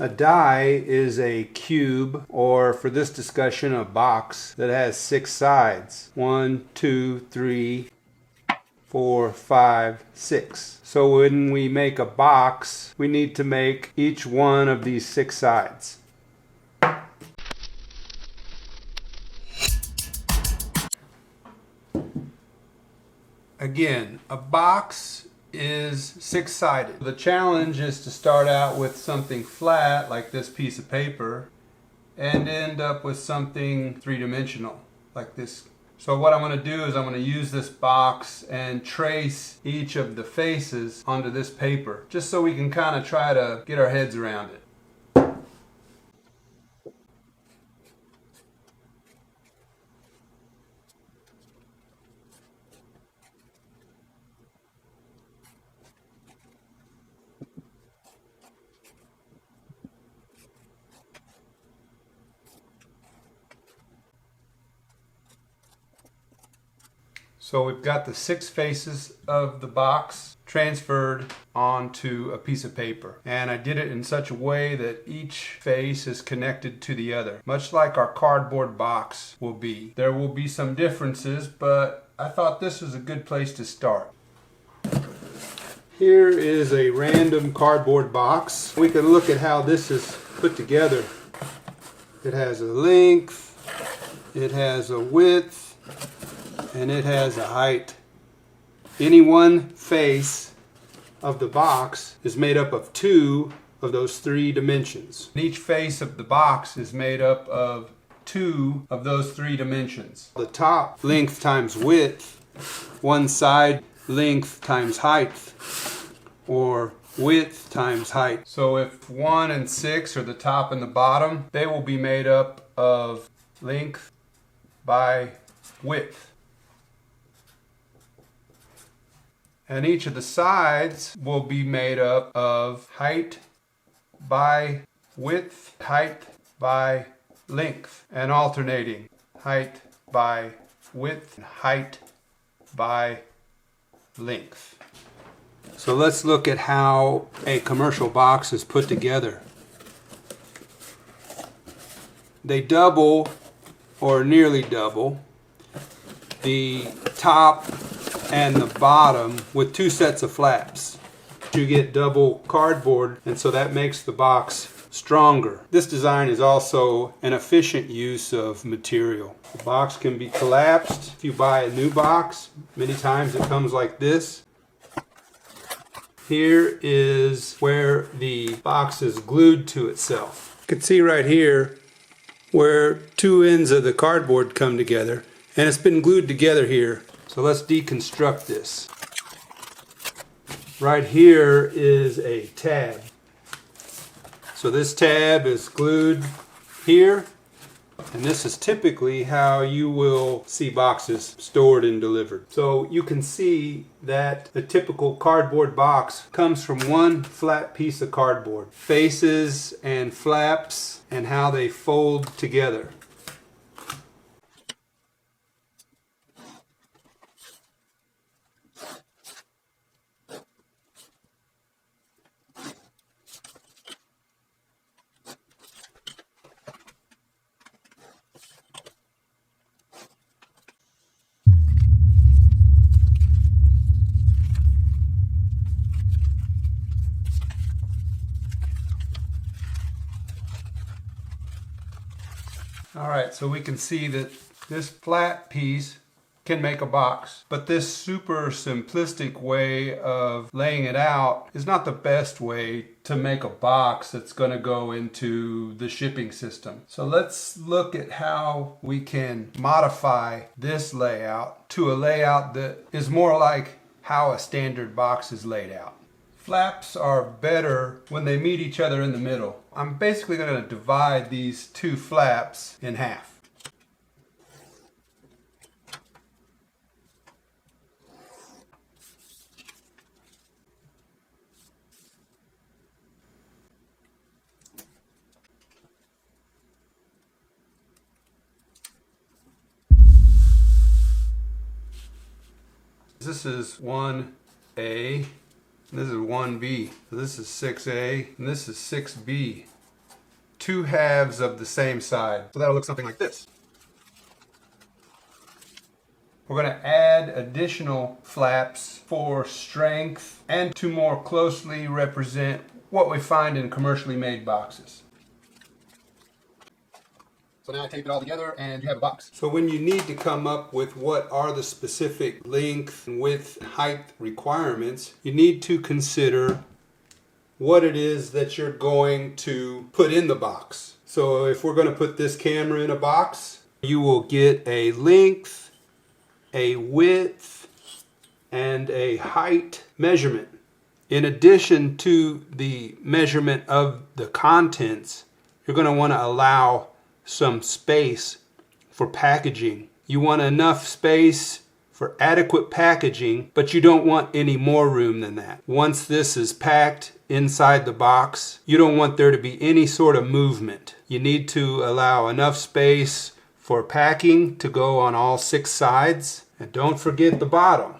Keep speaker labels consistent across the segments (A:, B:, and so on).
A: A die is a cube, or for this discussion, a box that has 6 sides. 1, 2, 3, 4, 5, 6. So when we make a box, we need to make each one of these 6 sides. Again, a box is 6-sided. The challenge is to start out with something flat like this piece of paper and end up with something 3-dimensional like this. So what I'm going to do is I'm going to use this box and trace each of the faces onto this paper just so we can kind of try to get our heads around it. So we've got the 6 faces of the box transferred onto a piece of paper. And I did it in such a way that each face is connected to the other, much like our cardboard box will be. There will be some differences, but I thought this was a good place to start. Here is a random cardboard box. We can look at how this is put together. It has a length, it has a width, and it has a height. Any one face of the box is made up of 2 of those 3 dimensions. Each face of the box is made up of 2 of those 3 dimensions. The top, length times width, one side, length times height, or width times height. So if 1 and 6 are the top and the bottom, they will be made up of length by width. And each of the sides will be made up of height by width, height by length, and alternating height by width, and height by length. So let's look at how a commercial box is put together. They double, or nearly double, the top and the bottom with 2 sets of flaps. You get double cardboard, and so that makes the box stronger. This design is also an efficient use of material. The box can be collapsed. If you buy a new box, many times it comes like this. Here is where the box is glued to itself. You can see right here where 2 ends of the cardboard come together, and it's been glued together here. So let's deconstruct this. Right here is a tab. So this tab is glued here, and this is typically how you will see boxes stored and delivered. So you can see that the typical cardboard box comes from one flat piece of cardboard. Faces and flaps and how they fold together. Alright, so we can see that this flat piece can make a box, but this super simplistic way of laying it out is not the best way to make a box that's going to go into the shipping system. So let's look at how we can modify this layout to a layout that is more like how a standard box is laid out. Flaps are better when they meet each other in the middle. I'm basically going to divide these 2 flaps in half. This is 1A. This is 1B. So this is 6A and this is 6B. two halves of the same side. So that'll look something like this. We're going to add additional flaps for strength and to more closely represent what we find in commercially made boxes. So now I tape it all together and you have a box. So when you need to come up with what are the specific length, width, height requirements, you need to consider what it is that you're going to put in the box. So if we're going to put this camera in a box, you will get a length, a width, and a height measurement. In addition to the measurement of the contents, you're going to want to allow some space for packaging. You want enough space for adequate packaging, but you don't want any more room than that. Once this is packed inside the box, you don't want there to be any sort of movement. You need to allow enough space for packing to go on all 6 sides. And don't forget the bottom.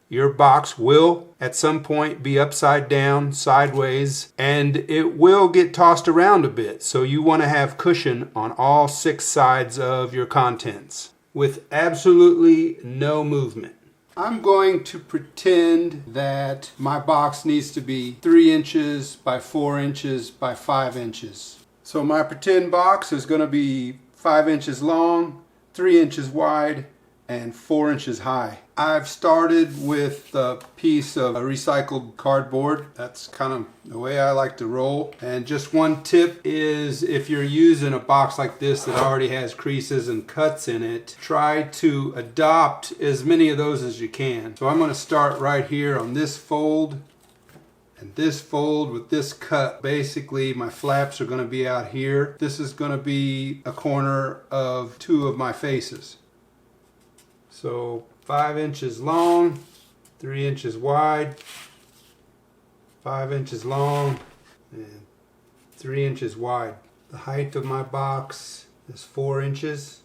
A: Your box will at some point be upside down, sideways, and it will get tossed around a bit. So you want to have cushion on all 6 sides of your contents with absolutely no movement. I'm going to pretend that my box needs to be 3 inches by 4 inches by 5 inches. So my pretend box is going to be 5 inches long, 3 inches wide, and 4 inches high. I've started with a piece of recycled cardboard. That's kind of the way I like to roll. And just one tip is, if you're using a box like this that already has creases and cuts in it, try to adopt as many of those as you can. So I'm going to start right here on this fold and this fold with this cut. Basically, my flaps are going to be out here. This is going to be a corner of 2 of my faces. So 5 inches long, 3 inches wide, 5 inches long, and 3 inches wide. The height of my box is 4 inches.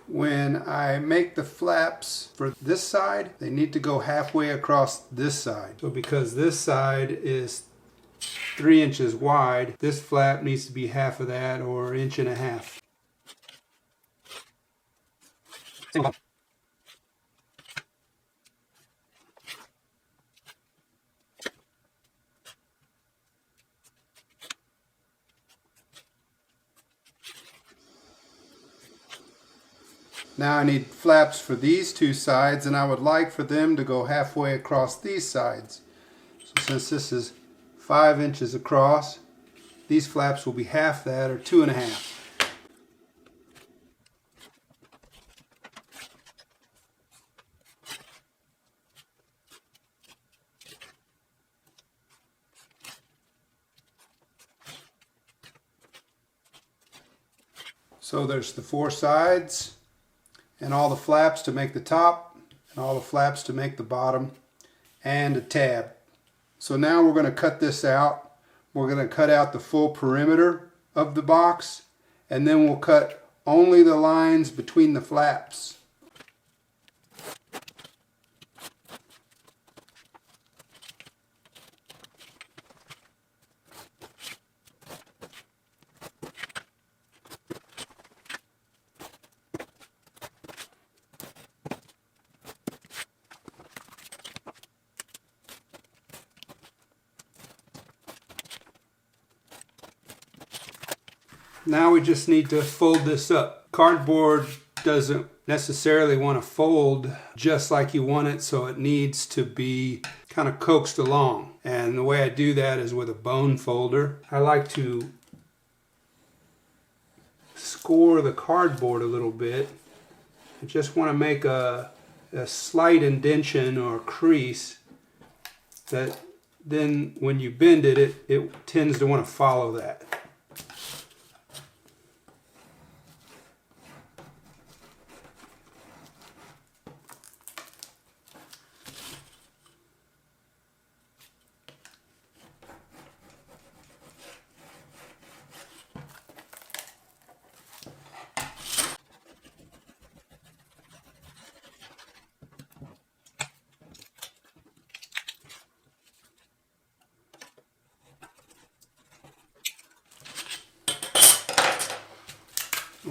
A: When I make the flaps for this side, they need to go halfway across this side. So because this side is 3 inches wide, this flap needs to be half of that, or 1.5 inches. Now I need flaps for these 2 sides, and I would like for them to go halfway across these sides. So since this is 5 inches across, these flaps will be half that, or 2.5. So there's the 4 sides, and all the flaps to make the top, and all the flaps to make the bottom, and a tab. So now we're going to cut this out. We're going to cut out the full perimeter of the box, and then we'll cut only the lines between the flaps. Now we just need to fold this up. Cardboard doesn't necessarily want to fold just like you want it, so it needs to be kind of coaxed along. And the way I do that is with a bone folder. I like to score the cardboard a little bit. I just want to make a slight indentation or crease that then when you bend it, it tends to want to follow that.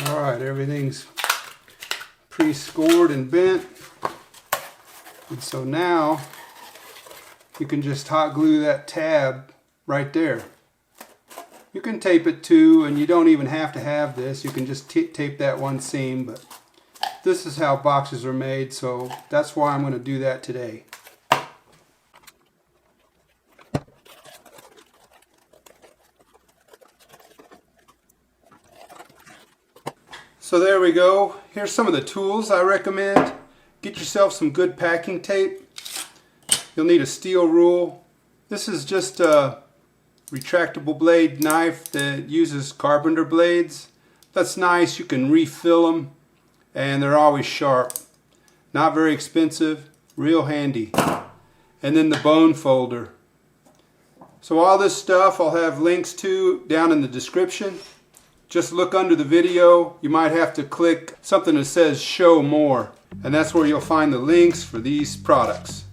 A: Alright, everything's pre-scored and bent. And so now you can just hot glue that tab right there. You can tape it too, and you don't even have to have this. You can just tape that one seam, but this is how boxes are made, so that's why I'm going to do that today. So there we go. Here's some of the tools I recommend. Get yourself some good packing tape. You'll need a steel rule. This is just a retractable blade knife that uses carpenter blades. That's nice. You can refill them and they're always sharp. Not very expensive, real handy. And then the bone folder. So all this stuff I'll have links to down in the description. Just look under the video. You might have to click something that says show more, and that's where you'll find the links for these products.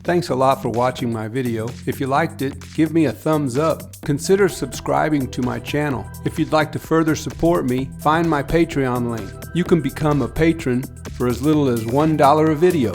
A: Thanks a lot for watching my video. If you liked it, give me a thumbs up. Consider subscribing to my channel. If you'd like to further support me, find my Patreon link. You can become a patron for as little as $1 a video.